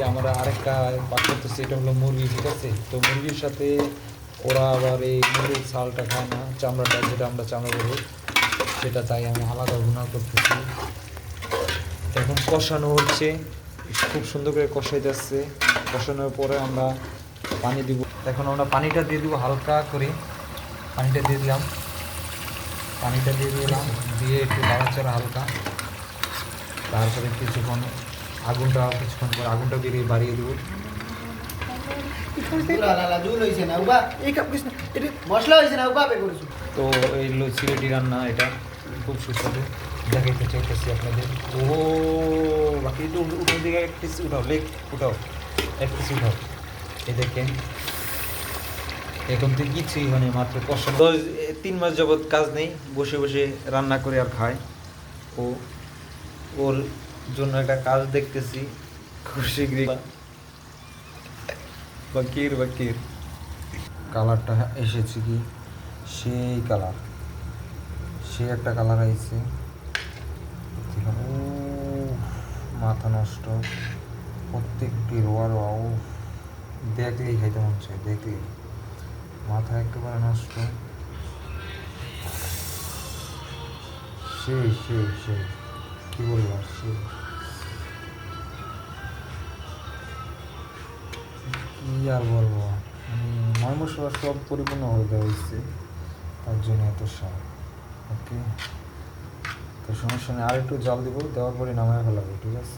আমরা আরেকটা পাক করতেছি, এটা হলো মুরগি, ঠিক আছে? তো মুরগির সাথে ওরা আবার এই মুরগির ছালটা খায় না, চামড়াটা, যেটা আমরা চামড়া বলি সেটা, তাই আমি আলাদা ভুনা করতেছি। এখন কষানো হচ্ছে, খুব সুন্দর করে কষাই যাচ্ছে। কষানোর পরে আমরা পানি দিব। এখন আমরা পানিটা দিয়ে দিব হালকা করে, পানিটা দিয়ে দিলাম, পানিটা দিয়ে দিলাম, দিয়ে একটু নাড়াচাড়া হালকা। তারপরে কিছুক্ষণ কিছুক্ষণ পর আগুনটা বাড়িয়ে দেবো। তো এই সিলেটি রান্না, এটা খুব সুস্বাদু, দেখাইতে চাইতেছি আপনাদের। ও বাকি একটু উঠোর দিকে এক পিস উঠাও, উঠাও, এক পিস উঠাও। এই দেখেন এখন তো কিছুই মানে মাত্র কষ্ট। 3 মাস যাবৎ কাজ নেই, বসে বসে রান্না করে আর খায়। ওর জন্য একটা কাজ দেখতেছি খুব শীঘ্রই। বাকির কালারটা এসেছে কি সেই কালার, সে একটা কালার আইছে। ও মাথা নষ্ট, প্রত্যেকটি রোয়া রোয়া, ও দেখলেই খাইতে মন চায়, দেখলেই মাথা একেবারে নষ্ট। সেই কি বলবো আর, কি আর বলবো, ময় মশলা সব পরিপূর্ণ হয়ে দেওয়া হয়েছে, তার জন্য এত স্বাদ। ওকে, তো সমস্যা নেই, আর একটু জল দিব, দেওয়ার পরে নামায় ফেলাবো, ঠিক আছে?